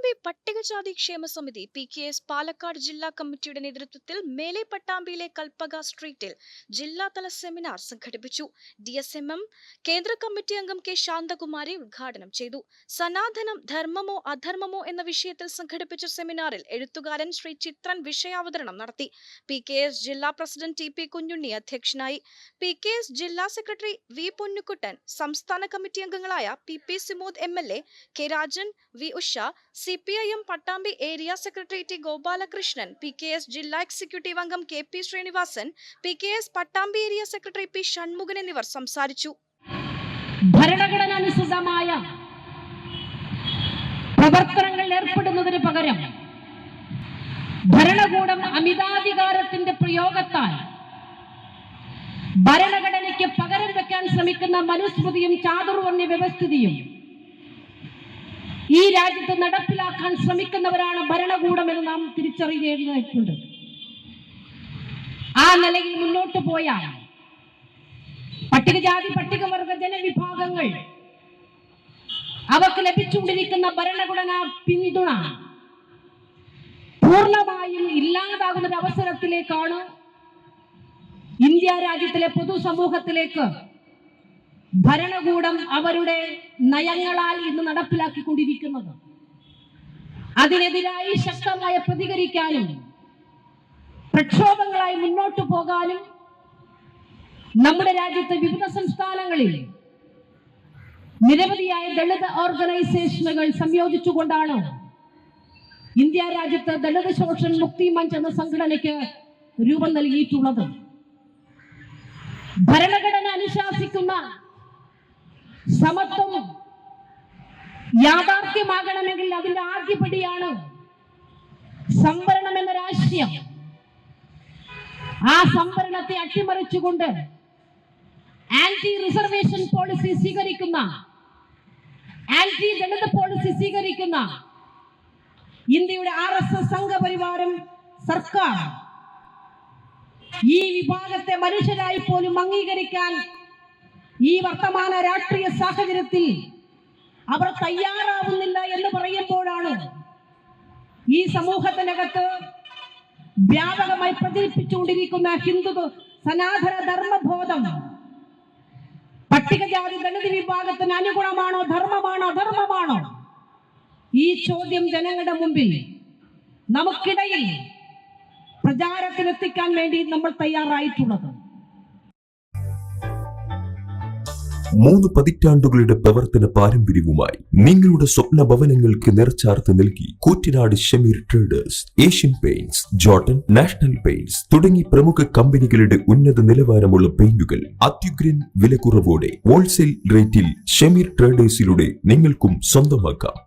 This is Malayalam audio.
പട്ടാമ്പി പട്ടികജാതി ക്ഷേമ സമിതി PKS പാലക്കാട് ജില്ലാ കമ്മിറ്റിയുടെ നേതൃത്വത്തിൽ മേലെ പട്ടാമ്പിയിലെ കൽപ്പക സ്ട്രീറ്റിൽ ജില്ലാതല സെമിനാർ സംഘടിപ്പിച്ചു. DSMM കേന്ദ്ര കമ്മിറ്റി അംഗം K ശാന്തകുമാരി ഉദ്ഘാടനം ചെയ്തു. സനാതനം ധർമ്മമോ അധർമ്മമോ എന്ന വിഷയത്തിൽ സംഘടിപ്പിച്ച സെമിനാറിൽ എഴുത്തുകാരൻ ശ്രീ ചിത്രൻ വിഷയാവതരണം നടത്തി. PKS ജില്ലാ പ്രസിഡന്റ് TP കുഞ്ഞുണ്ണി അധ്യക്ഷനായി. PKS ജില്ലാ സെക്രട്ടറി V പൊന്നുകുട്ടൻ, സംസ്ഥാന കമ്മിറ്റി അംഗങ്ങളായ PP Simod MLA, K Rajan, V Usha, CPIM Pattambi area secretary T Gopalakrishnan, PKS ജില്ലാ എക്സിക്യൂട്ടീവ് അംഗം KP Srinivasan, PKS Pattambi area secretary P Shanmughan എന്നിവർ സംസാരിച്ചു. ഭരണഘടനാനുസൃതമായ പ്രവർത്തനങ്ങളിൽ ഏർപ്പെടുന്നതിന് പകരം ഭരണകൂടം അമിതാധികാരത്തിന്റെ പ്രയോഗത്താൽ ഭരണഘടനയ്ക്ക് പകരം വെക്കാൻ ശ്രമിക്കുന്ന മനുസ്മൃതിയും ചാതുർവർണ്ണ വ്യവസ്ഥിതിയും ഈ രാജ്യത്ത് നടപ്പിലാക്കാൻ ശ്രമിക്കുന്നവരാണ് ഭരണകൂടം എന്ന് നാം തിരിച്ചറിയേണ്ടതായിട്ടുണ്ട്. ആ നിലയിൽ മുന്നോട്ട് പോയാൽ പട്ടികജാതി പട്ടികവർഗ ജനവിഭാഗങ്ങൾ അവർക്ക് ലഭിച്ചുകൊണ്ടിരിക്കുന്ന ഭരണഘടനാ പിന്തുണ പൂർണ്ണമായും ഇല്ലാതാകുന്ന ഒരു അവസരത്തിലേക്കാണ് ഇന്ത്യ രാജ്യത്തിലെ പൊതുസമൂഹത്തിലേക്ക് ഭരണകൂടം അവരുടെ നയങ്ങളാൽ ഇന്ന് നടപ്പിലാക്കിക്കൊണ്ടിരിക്കുന്നത്. അതിനെതിരായി ശക്തമായി പ്രതികരിക്കാനും പ്രക്ഷോഭങ്ങളായി മുന്നോട്ട് പോകാനും നമ്മുടെ രാജ്യത്തെ വിവിധ സംസ്ഥാനങ്ങളിൽ നിരവധിയായ ദളിത് ഓർഗനൈസേഷനുകൾ സംയോജിച്ചുകൊണ്ടാണ് ഇന്ത്യ രാജ്യത്ത് ദളിത് ശോഷൺ മുക്തി മഞ്ച് എന്ന സംഘടനയ്ക്ക് രൂപം നൽകിയിട്ടുള്ളത്. ഭരണഘടന അനുശാസിക്കുന്ന സമത്വം യാഥാർത്ഥ്യമാകണമെങ്കിൽ അതിന്റെ ആദ്യപടിയാണ് സംവരണം എന്ന രാഷ്ട്രീയം. ആ സംവരണത്തെ അട്ടിമറിച്ചുകൊണ്ട് ആന്റി റിസർവേഷൻ പോളിസി സ്വീകരിക്കുന്ന, ആന്റി ദളിത് പോളിസി സ്വീകരിക്കുന്ന ഇന്ത്യയുടെ RSS സംഘപരിവാരം സർക്കാർ ഈ വിഭാഗത്തെ മനുഷ്യരായി പോലും അംഗീകരിക്കാൻ ഈ വർത്തമാന രാഷ്ട്രീയ സാഹചര്യത്തിൽ അവർ തയ്യാറാവുന്നില്ല എന്ന് പറയുമ്പോഴാണ് ഈ സമൂഹത്തിനകത്ത് വ്യാപകമായി പ്രചരിപ്പിച്ചുകൊണ്ടിരിക്കുന്ന ഹിന്ദു സനാതന ധർമ്മബോധം പട്ടികജാതി ദളിത് വിഭാഗത്തിന് അനുഗുണമാണോ, ധർമ്മമാണോ, അധർമ്മമാണോ? ഈ ചോദ്യം ജനങ്ങളുടെ മുമ്പിൽ നമുക്കിടയിൽ പ്രചാരത്തിലെത്തിക്കാൻ വേണ്ടി നമ്മൾ തയ്യാറായിട്ടുള്ളത്. 3 പതിറ്റാണ്ടുകളുടെ പ്രവർത്തന പാരമ്പര്യവുമായി നിങ്ങളുടെ സ്വപ്ന ഭവനങ്ങൾക്ക് നിറച്ചാർത്ത് നൽകി Koottanad Shameer traders, Asian paints, Jordan, national paints തുടങ്ങി പ്രമുഖ കമ്പനികളുടെ ഉന്നത നിലവാരമുള്ള പെയിന്റുകൾ അത്യുഗ്രൻ വിലക്കുറവോടെ ഹോൾസെയിൽ റേറ്റിൽ ഷമീർ ട്രേഡേഴ്സിലൂടെ നിങ്ങൾക്കും സ്വന്തമാക്കാം.